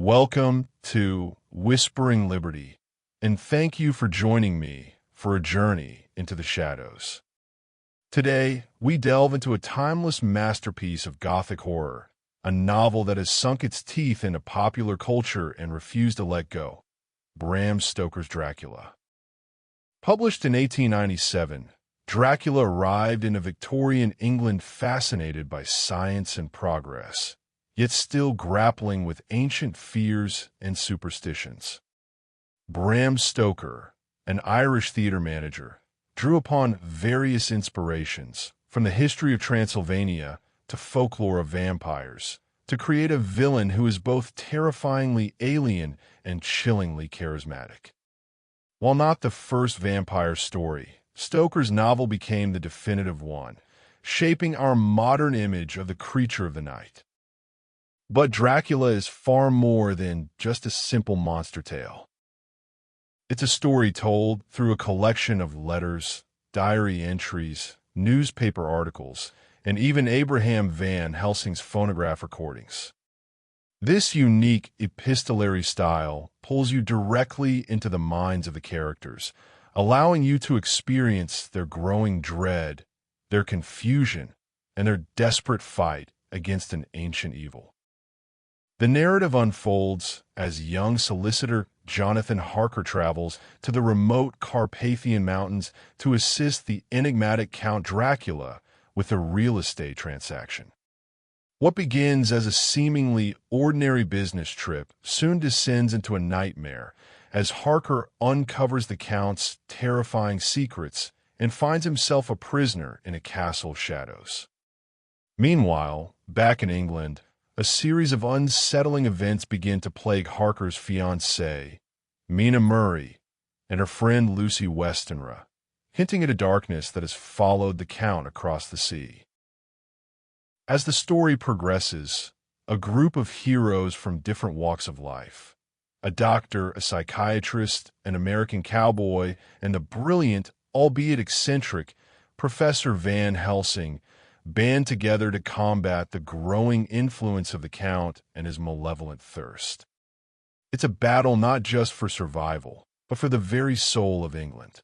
Welcome to Whispering Liberty, and thank you for joining me for a journey into the shadows. Today, we delve into a timeless masterpiece of Gothic horror, a novel that has sunk its teeth into popular culture and refused to let go, Bram Stoker's Dracula. Published in 1897, Dracula arrived in a Victorian England fascinated by science and progress, yet still grappling with ancient fears and superstitions. Bram Stoker, an Irish theater manager, drew upon various inspirations, from the history of Transylvania to folklore of vampires, to create a villain who is both terrifyingly alien and chillingly charismatic. While not the first vampire story, Stoker's novel became the definitive one, shaping our modern image of the creature of the night. But Dracula is far more than just a simple monster tale. It's a story told through a collection of letters, diary entries, newspaper articles, and even Abraham Van Helsing's phonograph recordings. This unique epistolary style pulls you directly into the minds of the characters, allowing you to experience their growing dread, their confusion, and their desperate fight against an ancient evil. The narrative unfolds as young solicitor Jonathan Harker travels to the remote Carpathian Mountains to assist the enigmatic Count Dracula with a real estate transaction. What begins as a seemingly ordinary business trip soon descends into a nightmare as Harker uncovers the Count's terrifying secrets and finds himself a prisoner in a castle of shadows. Meanwhile, back in England, a series of unsettling events begin to plague Harker's fiancée, Mina Murray, and her friend Lucy Westenra, hinting at a darkness that has followed the Count across the sea. As the story progresses, a group of heroes from different walks of life, a doctor, a psychiatrist, an American cowboy, and the brilliant, albeit eccentric, Professor Van Helsing, band together to combat the growing influence of the Count and his malevolent thirst. It's a battle not just for survival, but for the very soul of England.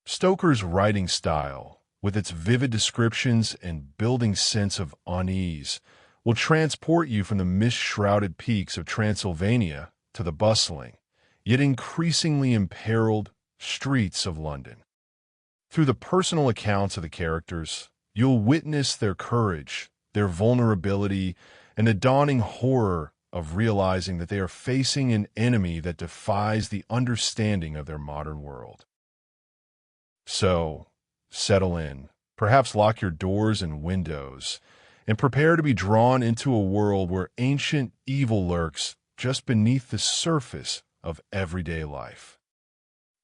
Stoker's writing style, with its vivid descriptions and building sense of unease, will transport you from the mist-shrouded peaks of Transylvania to the bustling, yet increasingly imperiled, streets of London. Through the personal accounts of the characters, you'll witness their courage, their vulnerability, and the dawning horror of realizing that they are facing an enemy that defies the understanding of their modern world. So, settle in, perhaps lock your doors and windows, and prepare to be drawn into a world where ancient evil lurks just beneath the surface of everyday life.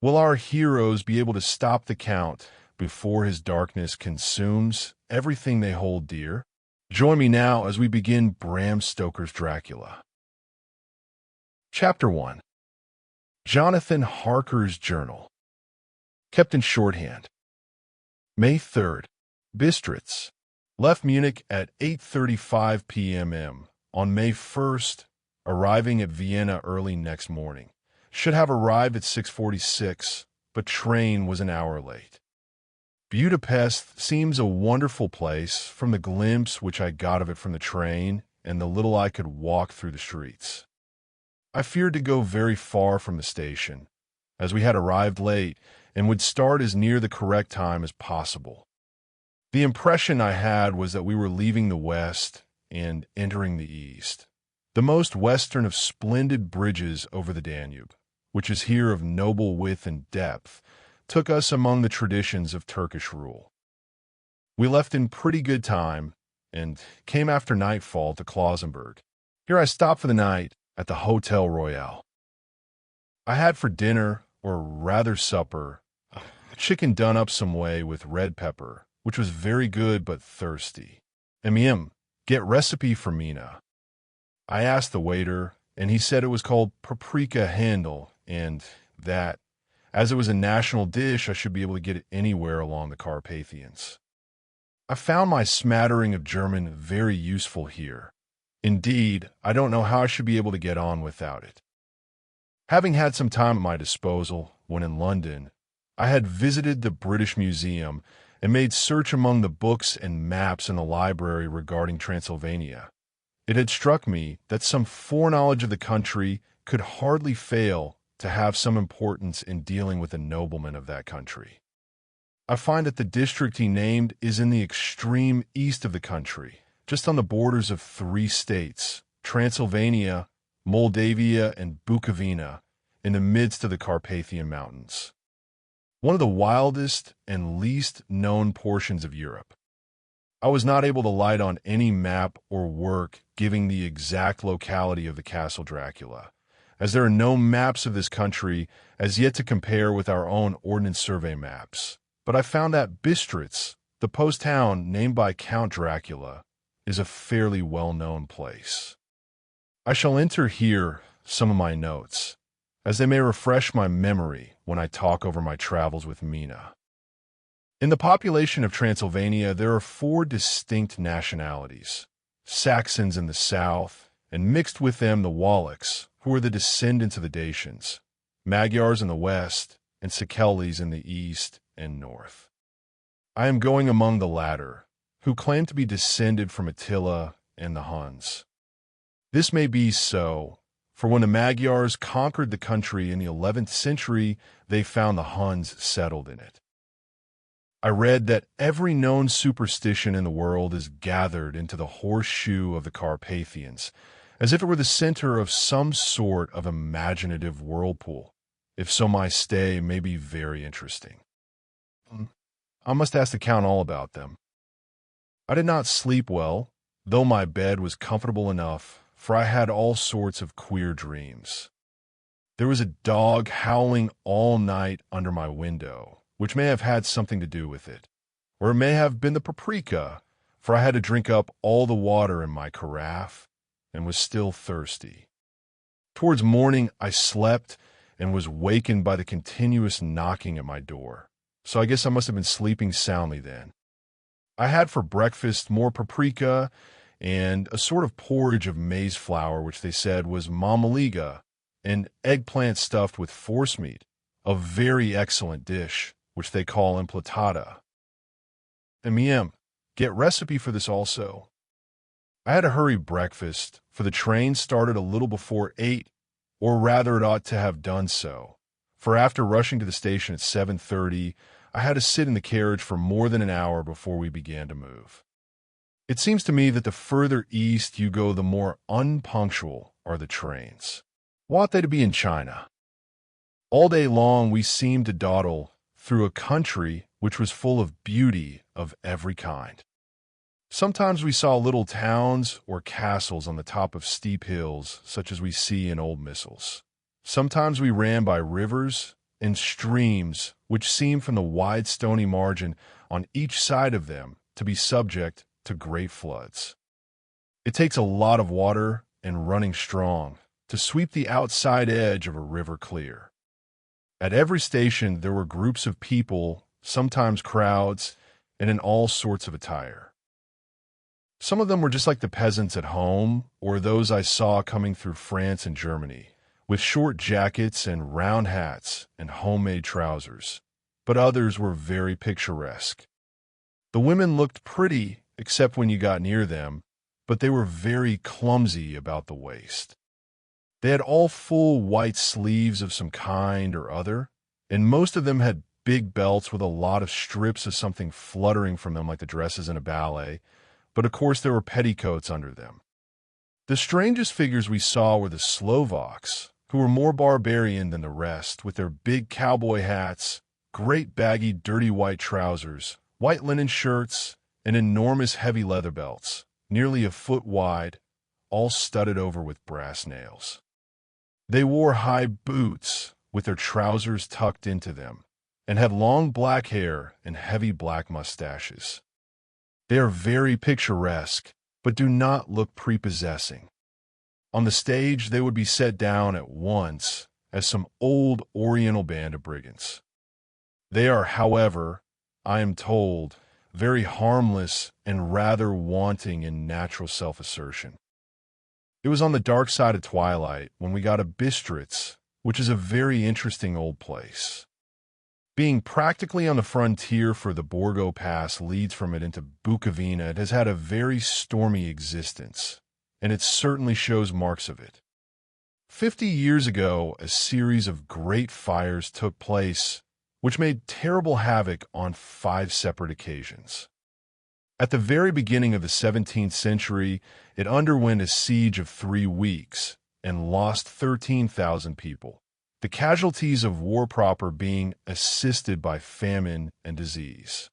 Will our heroes be able to stop the Count before his darkness consumes everything they hold dear? Join me now as we begin Bram Stoker's Dracula. Chapter 1. Jonathan Harker's Journal. Kept in shorthand. May 3rd. Bistritz. Left Munich at 8:35 p.m. On May 1st, arriving at Vienna early next morning. Should have arrived at 6:46, but train was an hour late. Budapest seems a wonderful place from the glimpse which I got of it from the train and the little I could walk through the streets. I feared to go very far from the station, as we had arrived late and would start as near the correct time as possible. The impression I had was that we were leaving the west and entering the east, the most western of splendid bridges over the Danube, which is here of noble width and depth, took us among the traditions of Turkish rule. We left in pretty good time and came after nightfall to Klausenburg. Here I stopped for the night at the Hotel Royal. I had for dinner, or rather supper, chicken done up some way with red pepper, which was very good but thirsty. Get recipe for Mina. I asked the waiter, and he said it was called paprika handel, and that, as it was a national dish, I should be able to get it anywhere along the Carpathians. I found my smattering of German very useful here, Indeed, I don't know how I should be able to get on without it. Having had some time at my disposal when in London, I had visited the British Museum and made search among the books and maps in the library regarding Transylvania. It had struck me that some foreknowledge of the country could hardly fail to have some importance in dealing with a nobleman of that country. I find that the district he named is in the extreme east of the country, just on the borders of 3 states, Transylvania, Moldavia, and Bukovina, in the midst of the Carpathian Mountains. One of the wildest and least known portions of Europe. I was not able to light on any map or work giving the exact locality of the Castle Dracula, as there are no maps of this country as yet to compare with our own Ordnance Survey maps. But I found that Bistritz, the post town named by Count Dracula, is a fairly well-known place. I shall enter here some of my notes, as they may refresh my memory when I talk over my travels with Mina. In the population of Transylvania, there are 4 distinct nationalities: Saxons in the south, and mixed with them the Wallachs, who are the descendants of the Dacians, Magyars in the west, and Sikeles in the east and north. I am going among the latter, who claim to be descended from Attila and the Huns. This may be so, for when the Magyars conquered the country in the 11th century, they found the Huns settled in it. I read that every known superstition in the world is gathered into the horseshoe of the Carpathians, as if it were the center of some sort of imaginative whirlpool. If so, my stay may be very interesting. I must ask the Count all about them. I did not sleep well, though my bed was comfortable enough, for I had all sorts of queer dreams. There was a dog howling all night under my window, which may have had something to do with it. Or it may have been the paprika, for I had to drink up all the water in my carafe and was still thirsty. Towards morning I slept and was wakened by the continuous knocking at my door, so I guess I must have been sleeping soundly then. I had for breakfast more paprika and a sort of porridge of maize flour, which they said was mamaliga, and eggplant stuffed with forcemeat, a very excellent dish, which they call implatata. Get recipe for this also. I had a hurried breakfast, for the train started a little before 8, or rather it ought to have done so, for after rushing to the station at 7:30, I had to sit in the carriage for more than an hour before we began to move. It seems to me that the further east you go, the more unpunctual are the trains. Ought they to be in China? All day long we seemed to dawdle through a country which was full of beauty of every kind. Sometimes we saw little towns or castles on the top of steep hills, such as we see in old missals. Sometimes we ran by rivers and streams which seemed from the wide stony margin on each side of them to be subject to great floods. It takes a lot of water and running strong to sweep the outside edge of a river clear. At every station there were groups of people, sometimes crowds, and in all sorts of attire. Some of them were just like the peasants at home, or those I saw coming through France and Germany, with short jackets and round hats and homemade trousers, but others were very picturesque. The women looked pretty, except when you got near them, but they were very clumsy about the waist. They had all full white sleeves of some kind or other, and most of them had big belts with a lot of strips of something fluttering from them like the dresses in a ballet, but of course there were petticoats under them. The strangest figures we saw were the Slovaks, who were more barbarian than the rest, with their big cowboy hats, great baggy dirty white trousers, white linen shirts, and enormous heavy leather belts, nearly a foot wide, all studded over with brass nails. They wore high boots with their trousers tucked into them, and had long black hair and heavy black mustaches. They are very picturesque, but do not look prepossessing. On the stage they would be set down at once as some old Oriental band of brigands. They are, however, I am told, very harmless and rather wanting in natural self-assertion. It was on the dark side of twilight when we got to Bistritz, which is a very interesting old place. Being practically on the frontier for the Borgo Pass leads from it into Bukovina, it has had a very stormy existence, and it certainly shows marks of it. 50 years ago, a series of great fires took place, which made terrible havoc on 5 separate occasions. At the very beginning of the 17th century, it underwent a siege of 3 weeks and lost 13,000 people, the casualties of war proper being assisted by famine and disease.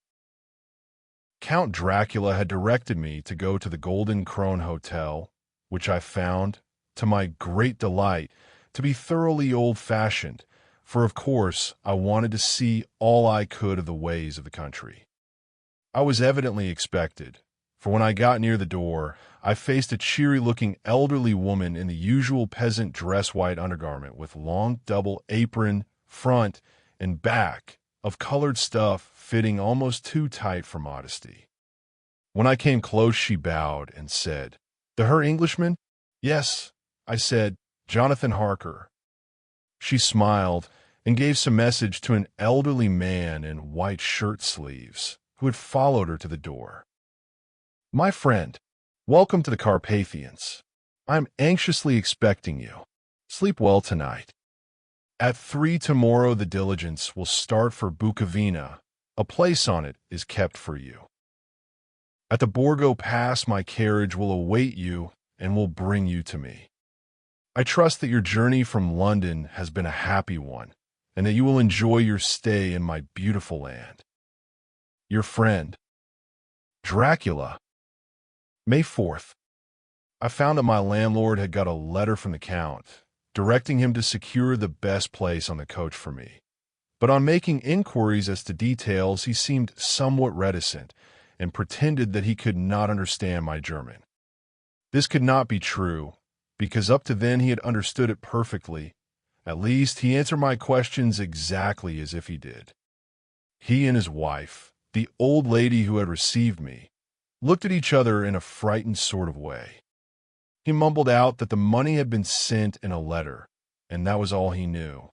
Count Dracula had directed me to go to the Golden Krone Hotel, which I found, to my great delight, to be thoroughly old-fashioned, for of course I wanted to see all I could of the ways of the country. I was evidently expected, for when I got near the door, I faced a cheery-looking elderly woman in the usual peasant dress white undergarment with long double apron, front, and back of colored stuff fitting almost too tight for modesty. When I came close, she bowed and said, "The Herr Englishman?" "Yes," I said, "Jonathan Harker." She smiled and gave some message to an elderly man in white shirt sleeves, who had followed her to the door. "My friend, welcome to the Carpathians. I'm anxiously expecting you. Sleep well tonight. At 3 tomorrow the diligence will start for Bukovina. A place on it is kept for you. At the Borgo Pass my carriage will await you and will bring you to me. I trust that your journey from London has been a happy one, and that you will enjoy your stay in my beautiful land. Your friend, Dracula." May 4th. I found that my landlord had got a letter from the Count, directing him to secure the best place on the coach for me. But on making inquiries as to details, he seemed somewhat reticent, and pretended that he could not understand my German. This could not be true, because up to then he had understood it perfectly. At least he answered my questions exactly as if he did. He and his wife, the old lady who had received me, looked at each other in a frightened sort of way. He mumbled out that the money had been sent in a letter, and that was all he knew.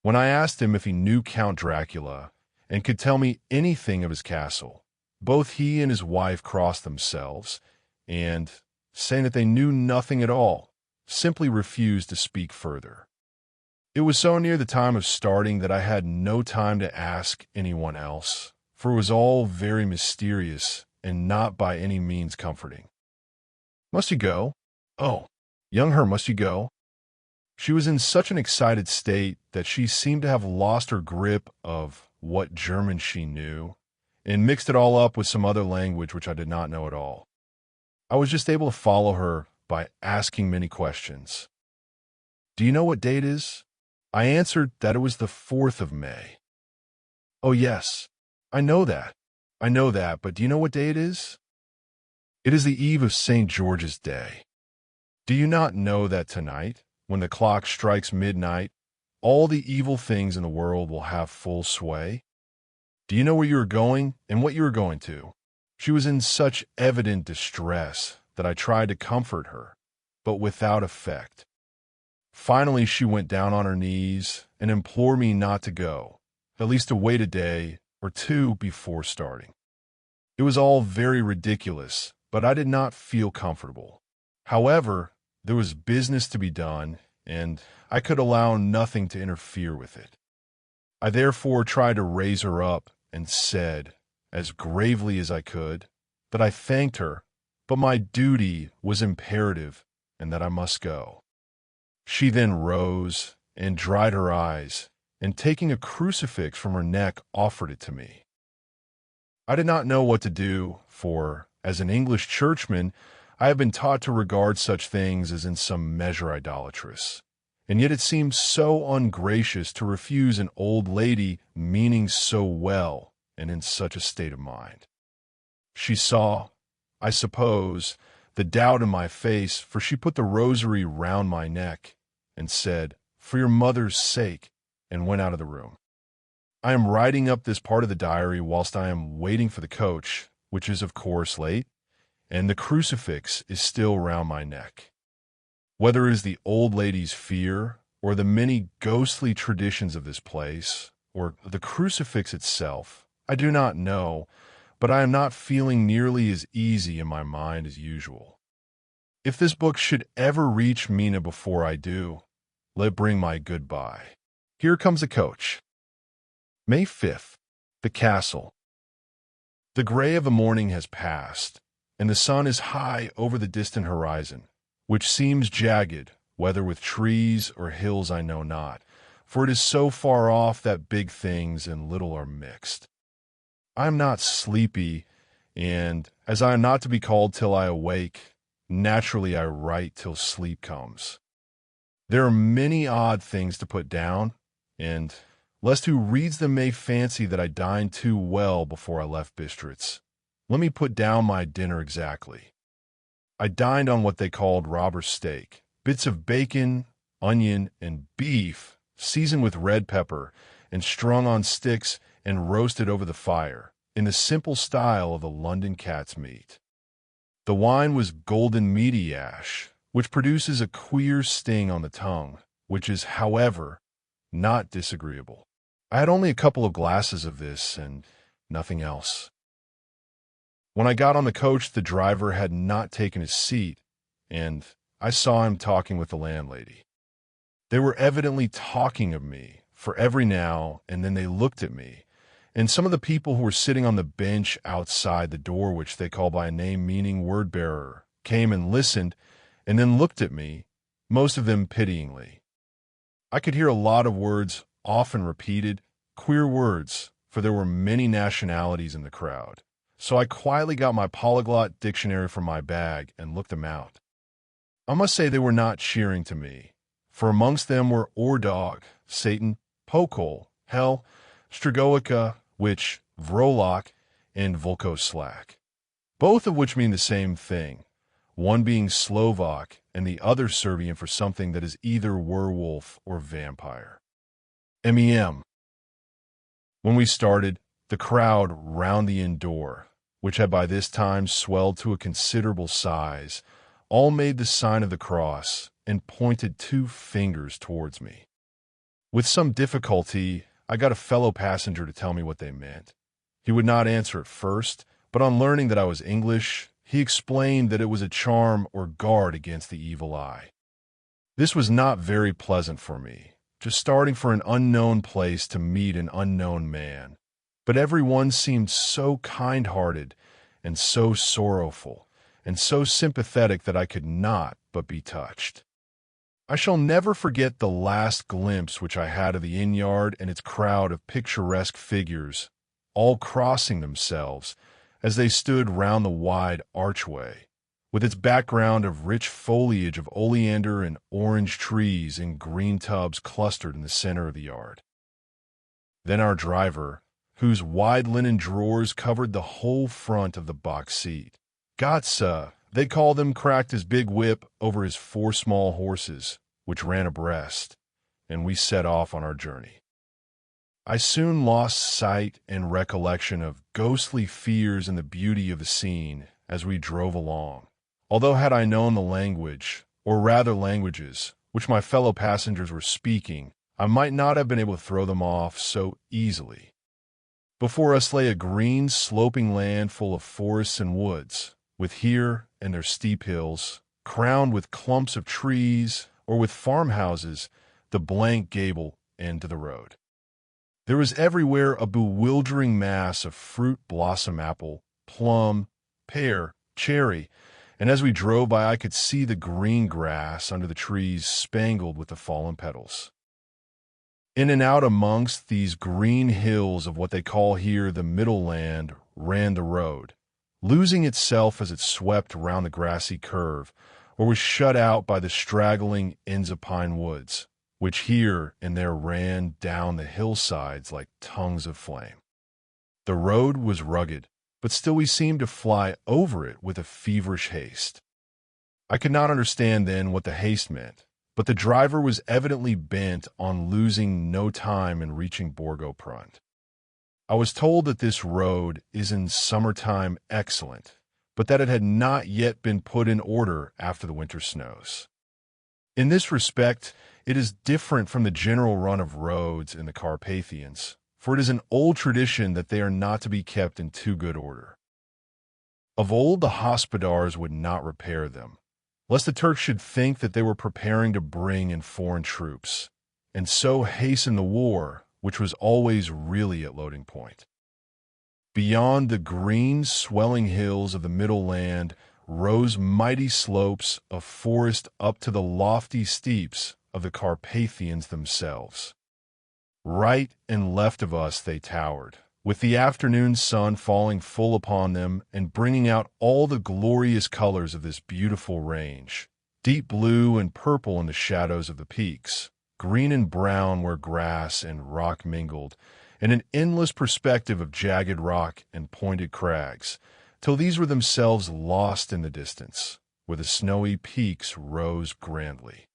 When I asked him if he knew Count Dracula and could tell me anything of his castle, both he and his wife crossed themselves, and, saying that they knew nothing at all, simply refused to speak further. It was so near the time of starting that I had no time to ask anyone else, for it was all very mysterious and not by any means comforting. "Must you go? Oh, young her, must you go?" She was in such an excited state that she seemed to have lost her grip of what German she knew, and mixed it all up with some other language which I did not know at all. I was just able to follow her by asking many questions. "Do you know what day it is?" I answered that it was the 4th of May. "Oh, yes, I know that, but do you know what day it is?" "It is the eve of St. George's Day. Do you not know that tonight, when the clock strikes midnight, all the evil things in the world will have full sway? Do you know where you are going and what you are going to?" She was in such evident distress that I tried to comfort her, but without effect. Finally, she went down on her knees and implored me not to go, at least to wait a day or 2 before starting. It was all very ridiculous, but I did not feel comfortable. However, there was business to be done, and I could allow nothing to interfere with it. I therefore tried to raise her up and said, as gravely as I could, that I thanked her, but my duty was imperative and that I must go. She then rose and dried her eyes, and taking a crucifix from her neck, offered it to me. I did not know what to do, for, as an English churchman, I have been taught to regard such things as in some measure idolatrous, and yet it seemed so ungracious to refuse an old lady meaning so well and in such a state of mind. She saw, I suppose, the doubt in my face, for she put the rosary round my neck and said, "For your mother's sake," and went out of the room. I am writing up this part of the diary whilst I am waiting for the coach, which is of course late, and the crucifix is still round my neck. Whether it is the old lady's fear, or the many ghostly traditions of this place, or the crucifix itself, I do not know, but I am not feeling nearly as easy in my mind as usual. If this book should ever reach Mina before I do, let it bring my goodbye. Here comes the coach. May 5th. The castle. The gray of the morning has passed, and the sun is high over the distant horizon, which seems jagged, whether with trees or hills I know not, for it is so far off that big things and little are mixed. I am not sleepy, and, as I am not to be called till I awake, naturally I write till sleep comes. There are many odd things to put down, and, lest who reads them may fancy that I dined too well before I left Bistritz, let me put down my dinner exactly. I dined on what they called robber's steak, bits of bacon, onion, and beef, seasoned with red pepper, and strung on sticks and roasted over the fire, in the simple style of the London cat's meat. The wine was golden meaty ash, which produces a queer sting on the tongue, which is, however, not disagreeable. I had only a couple of glasses of this and nothing else. When I got on the coach, the driver had not taken his seat, and I saw him talking with the landlady. They were evidently talking of me, for every now and then they looked at me, and some of the people who were sitting on the bench outside the door, which they call by a name meaning word-bearer, came and listened, and then looked at me, most of them pityingly. I could hear a lot of words often repeated, queer words, for there were many nationalities in the crowd. So I quietly got my polyglot dictionary from my bag and looked them out. I must say they were not cheering to me, for amongst them were Ordog, Satan, Pokol, Hell, Stragoica, Witch, Vrolok, and Volkoslack, both of which mean the same thing, one being Slovak and the other Serbian for something that is either werewolf or vampire. MEM. When we started, the crowd round the inn door, which had by this time swelled to a considerable size, all made the sign of the cross and pointed 2 fingers towards me. With some difficulty, I got a fellow passenger to tell me what they meant. He would not answer at first, but on learning that I was English, he explained that it was a charm or guard against the evil eye. This was not very pleasant for me, just starting for an unknown place to meet an unknown man. But everyone seemed so kind-hearted and so sorrowful and so sympathetic that I could not but be touched. I shall never forget the last glimpse which I had of the inn yard and its crowd of picturesque figures, all crossing themselves as they stood round the wide archway, with its background of rich foliage of oleander and orange trees in green tubs clustered in the center of the yard. Then our driver, whose wide linen drawers covered the whole front of the box seat, Gotsa, they called him, cracked his big whip over his 4 small horses, which ran abreast, and we set off on our journey. I soon lost sight and recollection of ghostly fears and the beauty of the scene as we drove along, although had I known the language, or rather languages, which my fellow passengers were speaking, I might not have been able to throw them off so easily. Before us lay a green, sloping land full of forests and woods, with here and there steep hills, crowned with clumps of trees, or with farmhouses, the blank gable end to the road. There was everywhere a bewildering mass of fruit, blossom apple, plum, pear, cherry, and as we drove by I could see the green grass under the trees spangled with the fallen petals. In and out amongst these green hills of what they call here the Middle Land ran the road, losing itself as it swept round the grassy curve, or was shut out by the straggling ends of pine woods, which here and there ran down the hillsides like tongues of flame. The road was rugged, but still we seemed to fly over it with a feverish haste. I could not understand then what the haste meant, but the driver was evidently bent on losing no time in reaching Borgo-Prund. I was told that this road is in summertime excellent, but that it had not yet been put in order after the winter snows. In this respect, it is different from the general run of roads in the Carpathians, for it is an old tradition that they are not to be kept in too good order. Of old, the hospodars would not repair them, lest the Turks should think that they were preparing to bring in foreign troops, and so hasten the war, which was always really at loading point. Beyond the green, swelling hills of the Middle Land rose mighty slopes of forest up to the lofty steeps of the Carpathians themselves. Right and left of us they towered, with the afternoon sun falling full upon them and bringing out all the glorious colors of this beautiful range, deep blue and purple in the shadows of the peaks, green and brown where grass and rock mingled, and an endless perspective of jagged rock and pointed crags, till these were themselves lost in the distance, where the snowy peaks rose grandly.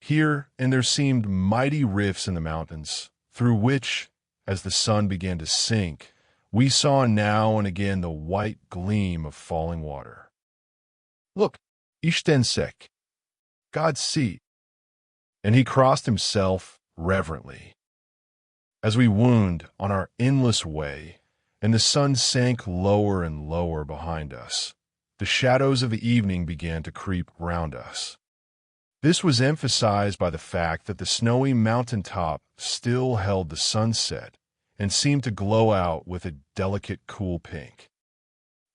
Here and there seemed mighty rifts in the mountains, through which, as the sun began to sink, we saw now and again the white gleam of falling water. "Look, Ishtensek, God's seat." And he crossed himself reverently. As we wound on our endless way, and the sun sank lower and lower behind us, the shadows of the evening began to creep round us. This was emphasized by the fact that the snowy mountain top still held the sunset and seemed to glow out with a delicate cool pink.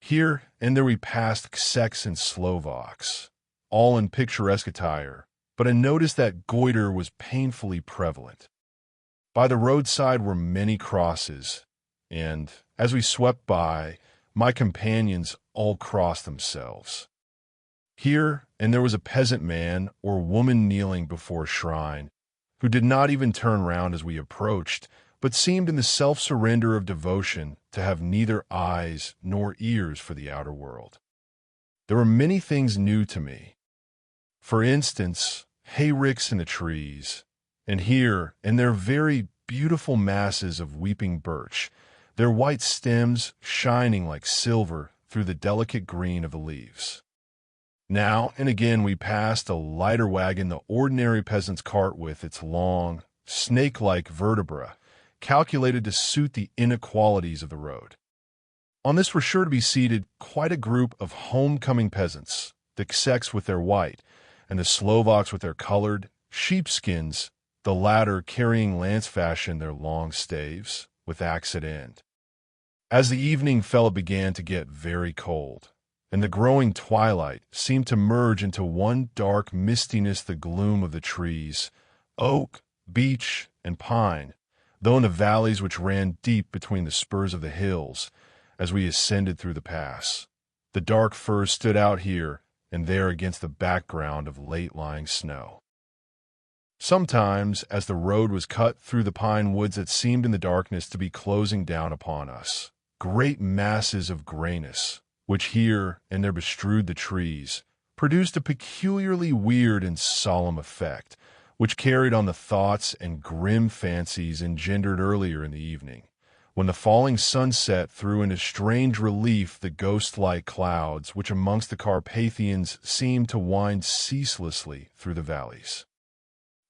Here and there we passed Czechs and Slovaks, all in picturesque attire, but I noticed that goiter was painfully prevalent. By the roadside were many crosses, and, as we swept by, my companions all crossed themselves. Here and there was a peasant man or woman kneeling before a shrine, who did not even turn round as we approached, but seemed in the self-surrender of devotion to have neither eyes nor ears for the outer world. There were many things new to me. For instance, hayricks in the trees, and here and there very beautiful masses of weeping birch, their white stems shining like silver through the delicate green of the leaves. Now and again we passed a lighter wagon, the ordinary peasant's cart with its long, snake-like vertebra, calculated to suit the inequalities of the road. On this were sure to be seated quite a group of homecoming peasants, the Czechs with their white, and the Slovaks with their colored sheepskins, the latter carrying lance-fashion their long staves, with axe at end. As the evening fell, it began to get very cold, and the growing twilight seemed to merge into one dark mistiness the gloom of the trees, oak, beech, and pine, though in the valleys which ran deep between the spurs of the hills, as we ascended through the pass, the dark firs stood out here and there against the background of late-lying snow. Sometimes, as the road was cut through the pine woods that seemed in the darkness to be closing down upon us, great masses of grayness, which here and there bestrewed the trees, produced a peculiarly weird and solemn effect, which carried on the thoughts and grim fancies engendered earlier in the evening, when the falling sunset threw into strange relief the ghost-like clouds which amongst the Carpathians seemed to wind ceaselessly through the valleys.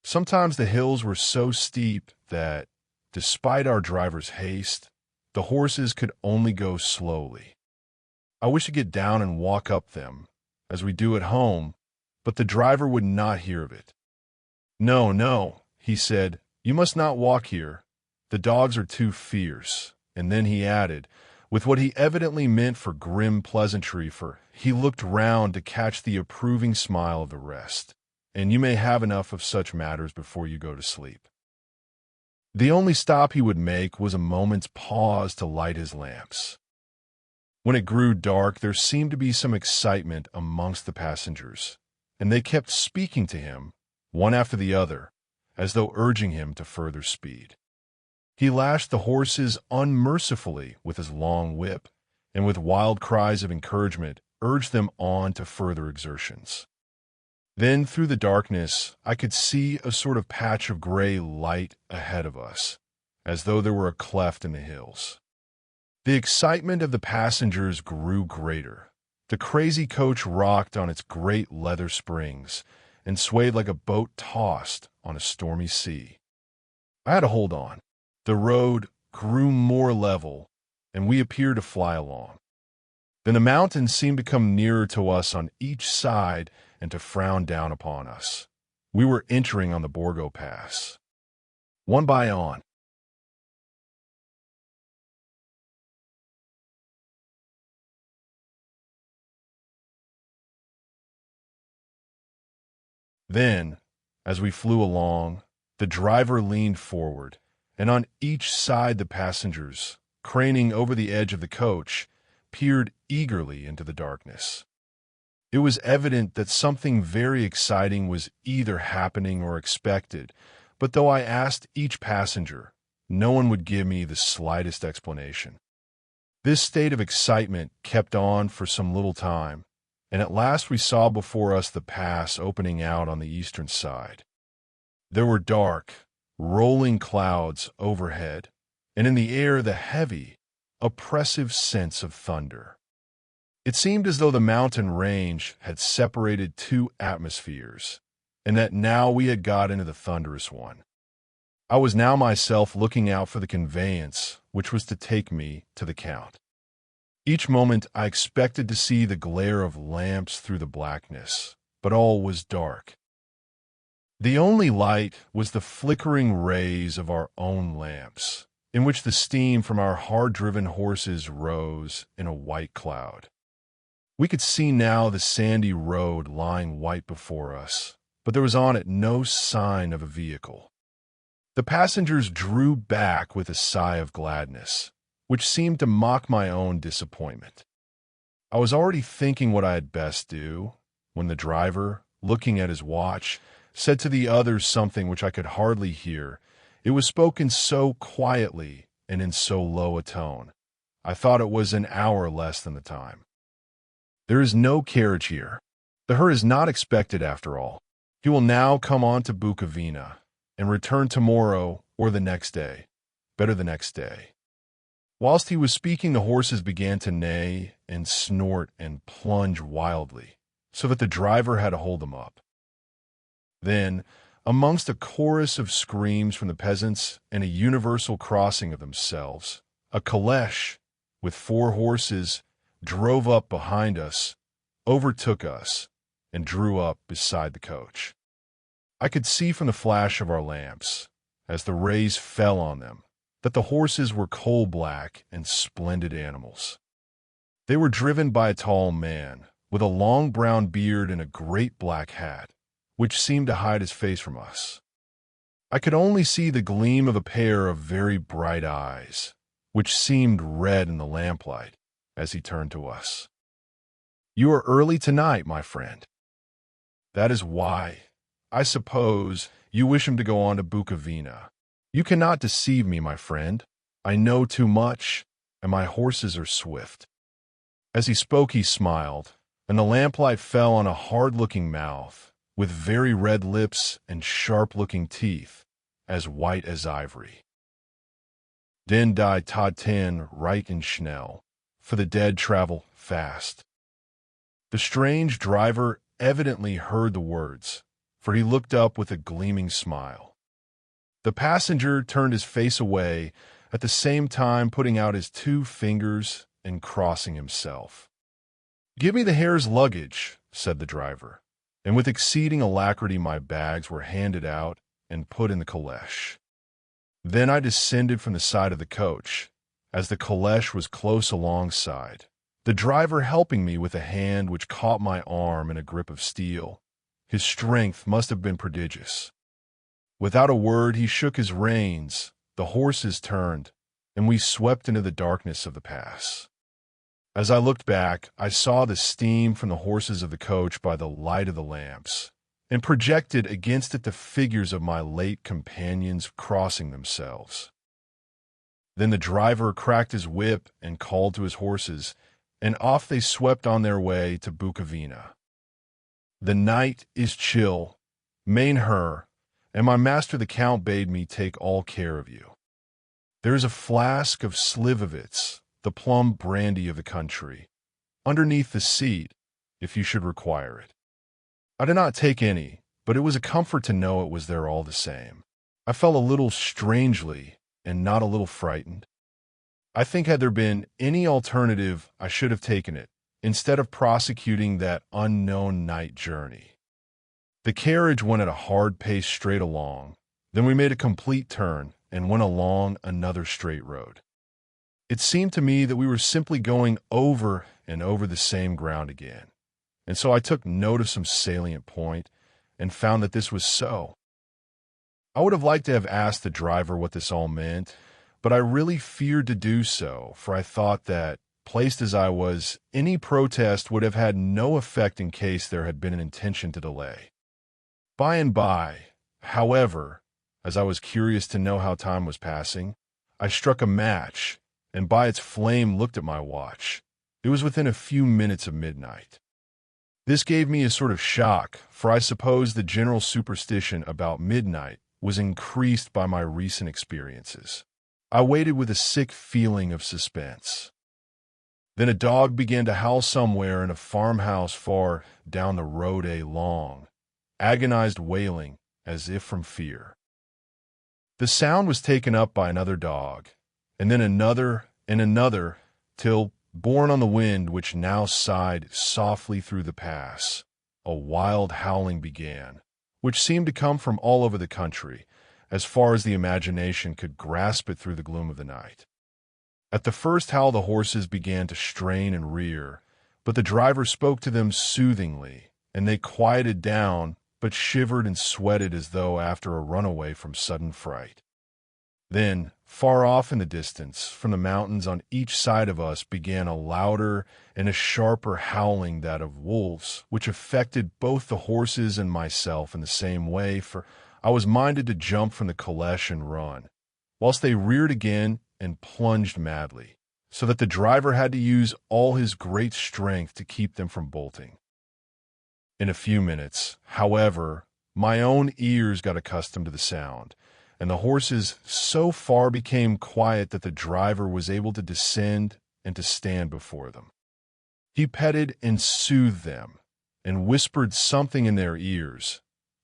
Sometimes the hills were so steep that, despite our driver's haste, the horses could only go slowly. I wished to get down and walk up them, as we do at home, but the driver would not hear of it. "No, no," he said, "you must not walk here. The dogs are too fierce." And then he added, with what he evidently meant for grim pleasantry, for he looked round to catch the approving smile of the rest, "and you may have enough of such matters before you go to sleep." The only stop he would make was a moment's pause to light his lamps. When it grew dark, there seemed to be some excitement amongst the passengers, and they kept speaking to him, one after the other, as though urging him to further speed. He lashed the horses unmercifully with his long whip, and with wild cries of encouragement urged them on to further exertions. Then, through the darkness, I could see a sort of patch of gray light ahead of us, as though there were a cleft in the hills. The excitement of the passengers grew greater, The crazy coach rocked on its great leather springs and swayed like a boat tossed on a stormy sea. I had to hold on. The road grew more level, and we appeared to fly along. Then the mountains seemed to come nearer to us on each side and to frown down upon us. We were entering on the Borgo Pass. One by on. Then, as we flew along, the driver leaned forward, and on each side the passengers, craning over the edge of the coach, peered eagerly into the darkness. It was evident that something very exciting was either happening or expected, but though I asked each passenger, no one would give me the slightest explanation. This state of excitement kept on for some little time, and at last we saw before us the pass opening out on the eastern side. There were dark, rolling clouds overhead, and in the air the heavy, oppressive sense of thunder. It seemed as though the mountain range had separated two atmospheres, and that now we had got into the thunderous one. I was now myself looking out for the conveyance which was to take me to the Count. Each moment I expected to see the glare of lamps through the blackness, but all was dark. The only light was the flickering rays of our own lamps, in which the steam from our hard-driven horses rose in a white cloud. We could see now the sandy road lying white before us, but there was on it no sign of a vehicle. The passengers drew back with a sigh of gladness, which seemed to mock my own disappointment. I was already thinking what I had best do, when the driver, looking at his watch, said to the others something which I could hardly hear. It was spoken so quietly and in so low a tone. I thought it was an hour less than the time. "There is no carriage here. The her is not expected after all. He will now come on to Bukovina, and return tomorrow or the next day. Better the next day." Whilst he was speaking, the horses began to neigh and snort and plunge wildly, so that the driver had to hold them up. Then, amongst a chorus of screams from the peasants and a universal crossing of themselves, a caleche with 4 horses drove up behind us, overtook us, and drew up beside the coach. I could see from the flash of our lamps, as the rays fell on them, that the horses were coal-black and splendid animals. They were driven by a tall man, with a long brown beard and a great black hat, which seemed to hide his face from us. I could only see the gleam of a pair of very bright eyes, which seemed red in the lamplight, as he turned to us. "You are early tonight, my friend. That is why, I suppose, you wish him to go on to Bukovina. You cannot deceive me, my friend. I know too much, and my horses are swift." As he spoke, he smiled, and the lamplight fell on a hard-looking mouth, with very red lips and sharp-looking teeth, as white as ivory. Den die Toten reichen schnell, for the dead travel fast. The strange driver evidently heard the words, for he looked up with a gleaming smile. The passenger turned his face away, at the same time putting out his 2 fingers and crossing himself. "Give me the hare's luggage," said the driver, and with exceeding alacrity my bags were handed out and put in the caleche. Then I descended from the side of the coach, as the caleche was close alongside, the driver helping me with a hand which caught my arm in a grip of steel. His strength must have been prodigious. Without a word, he shook his reins, the horses turned, and we swept into the darkness of the pass. As I looked back, I saw the steam from the horses of the coach by the light of the lamps, and projected against it the figures of my late companions crossing themselves. Then the driver cracked his whip and called to his horses, and off they swept on their way to Bukovina. The night is chill, Mainher, and my master the Count bade me take all care of you. There is a flask of Slivovitz, the plum brandy of the country, underneath the seat, if you should require it. I did not take any, but it was a comfort to know it was there all the same. I felt a little strangely and not a little frightened. I think had there been any alternative, I should have taken it, instead of prosecuting that unknown night journey. The carriage went at a hard pace straight along. Then we made a complete turn and went along another straight road. It seemed to me that we were simply going over and over the same ground again. And so I took note of some salient point and found that this was so. I would have liked to have asked the driver what this all meant, but I really feared to do so, for I thought that, placed as I was, any protest would have had no effect in case there had been an intention to delay. By and by, however, as I was curious to know how time was passing, I struck a match, and by its flame looked at my watch. It was within a few minutes of midnight. This gave me a sort of shock, for I suppose the general superstition about midnight was increased by my recent experiences. I waited with a sick feeling of suspense. Then a dog began to howl somewhere in a farmhouse far down the road, a long, agonized wailing as if from fear. The sound was taken up by another dog, and then another and another, till, borne on the wind which now sighed softly through the pass, a wild howling began, which seemed to come from all over the country, as far as the imagination could grasp it through the gloom of the night. At the first howl the horses began to strain and rear, but the driver spoke to them soothingly, and they quieted down, but shivered and sweated as though after a runaway from sudden fright. Then, far off in the distance, from the mountains on each side of us began a louder and a sharper howling, that of wolves, which affected both the horses and myself in the same way, for I was minded to jump from the caleche and run, whilst they reared again and plunged madly, so that the driver had to use all his great strength to keep them from bolting. In a few minutes, however, my own ears got accustomed to the sound, and the horses so far became quiet that the driver was able to descend and to stand before them. He petted and soothed them, and whispered something in their ears,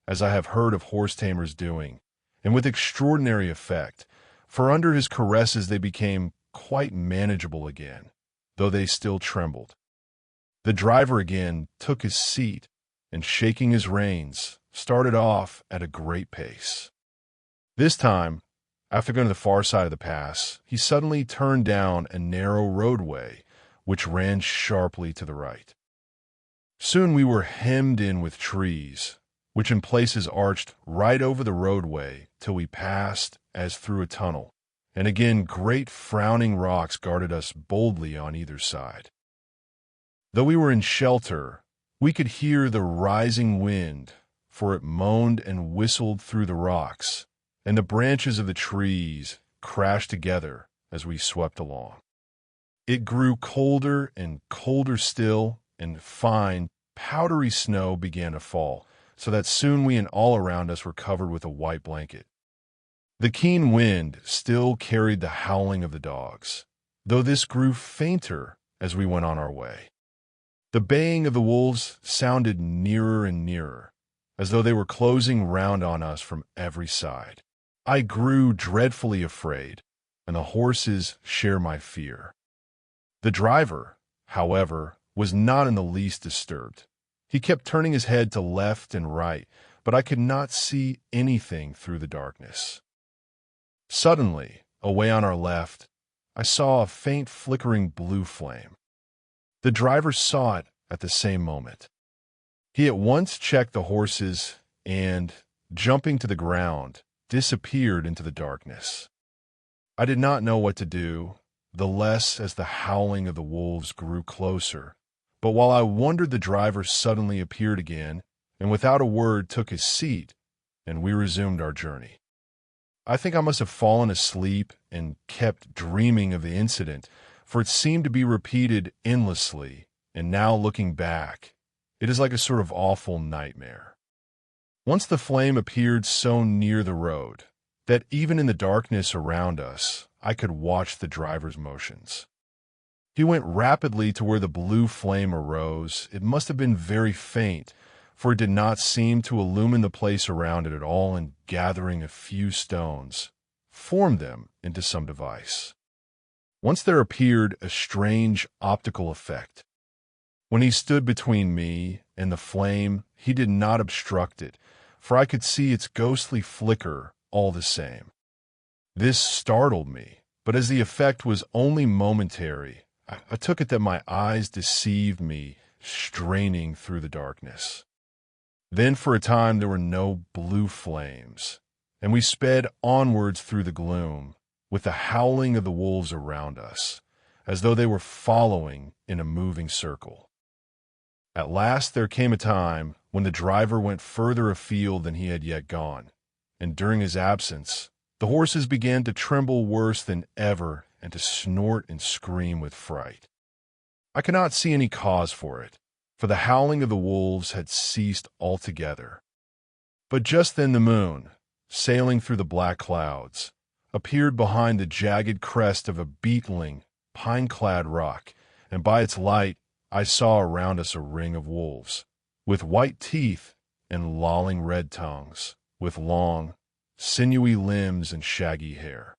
as I have heard of horse tamers doing, and with extraordinary effect, for under his caresses they became quite manageable again, though they still trembled. The driver again took his seat, and shaking his reins, started off at a great pace. This time, after going to the far side of the pass, he suddenly turned down a narrow roadway, which ran sharply to the right. Soon we were hemmed in with trees, which in places arched right over the roadway till we passed as through a tunnel, and again great frowning rocks guarded us boldly on either side. Though we were in shelter, we could hear the rising wind, for it moaned and whistled through the rocks, and the branches of the trees crashed together as we swept along. It grew colder and colder still, and fine, powdery snow began to fall, so that soon we and all around us were covered with a white blanket. The keen wind still carried the howling of the dogs, though this grew fainter as we went on our way. The baying of the wolves sounded nearer and nearer, as though they were closing round on us from every side. I grew dreadfully afraid, and the horses share my fear. The driver, however, was not in the least disturbed. He kept turning his head to left and right, but I could not see anything through the darkness. Suddenly, away on our left, I saw a faint flickering blue flame. The driver saw it at the same moment. He at once checked the horses and, jumping to the ground, disappeared into the darkness. I did not know what to do, the less as the howling of the wolves grew closer, but while I wondered the driver suddenly appeared again, and without a word took his seat, and we resumed our journey. I think I must have fallen asleep and kept dreaming of the incident, for it seemed to be repeated endlessly, and now looking back, it is like a sort of awful nightmare. Once the flame appeared so near the road that even in the darkness around us, I could watch the driver's motions. He went rapidly to where the blue flame arose. It must have been very faint, for it did not seem to illumine the place around it at all, and gathering a few stones, formed them into some device. Once there appeared a strange optical effect. When he stood between me and the flame, he did not obstruct it, for I could see its ghostly flicker all the same. This startled me, but as the effect was only momentary, I took it that my eyes deceived me, straining through the darkness. Then for a time there were no blue flames, and we sped onwards through the gloom, with the howling of the wolves around us, as though they were following in a moving circle. At last there came a time when the driver went further afield than he had yet gone, and during his absence, the horses began to tremble worse than ever and to snort and scream with fright. I could not see any cause for it, for the howling of the wolves had ceased altogether. But just then the moon, sailing through the black clouds, appeared behind the jagged crest of a beetling, pine-clad rock, and by its light I saw around us a ring of wolves, with white teeth and lolling red tongues, with long, sinewy limbs and shaggy hair.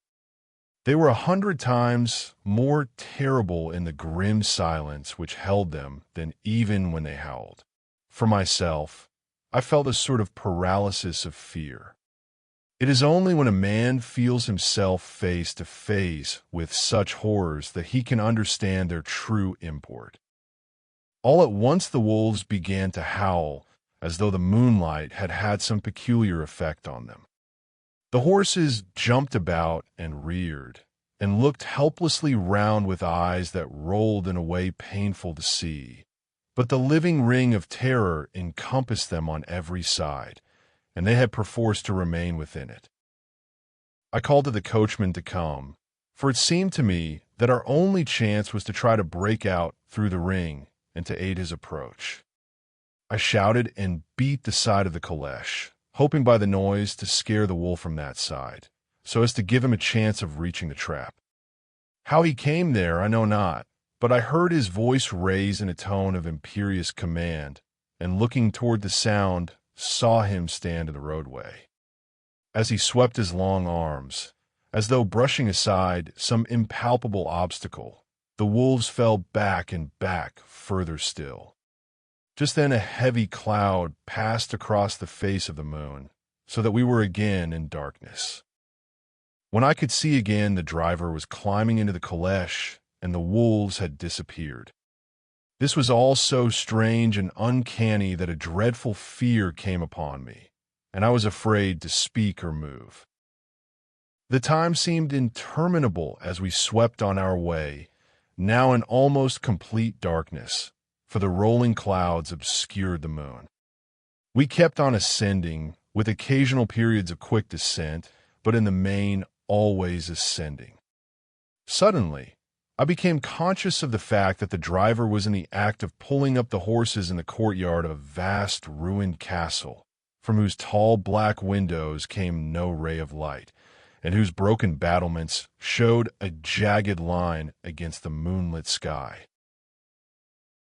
They were 100 times more terrible in the grim silence which held them than even when they howled. For myself, I felt a sort of paralysis of fear. It is only when a man feels himself face to face with such horrors that he can understand their true import. All at once the wolves began to howl, as though the moonlight had had some peculiar effect on them. The horses jumped about and reared, and looked helplessly round with eyes that rolled in a way painful to see. But the living ring of terror encompassed them on every side, and they had perforce to remain within it. I called to the coachman to come, for it seemed to me that our only chance was to try to break out through the ring and to aid his approach. I shouted and beat the side of the caleche, hoping by the noise to scare the wolf from that side, so as to give him a chance of reaching the trap. How he came there I know not, but I heard his voice raised in a tone of imperious command, and looking toward the sound, saw him stand in the roadway. As he swept his long arms, as though brushing aside some impalpable obstacle, the wolves fell back and back further still. Just then a heavy cloud passed across the face of the moon, so that we were again in darkness. When I could see again, the driver was climbing into the caleche, and the wolves had disappeared. This was all so strange and uncanny that a dreadful fear came upon me, and I was afraid to speak or move. The time seemed interminable as we swept on our way, now in almost complete darkness, for the rolling clouds obscured the moon. We kept on ascending, with occasional periods of quick descent, but in the main always ascending. Suddenly, I became conscious of the fact that the driver was in the act of pulling up the horses in the courtyard of a vast ruined castle, from whose tall black windows came no ray of light, and whose broken battlements showed a jagged line against the moonlit sky.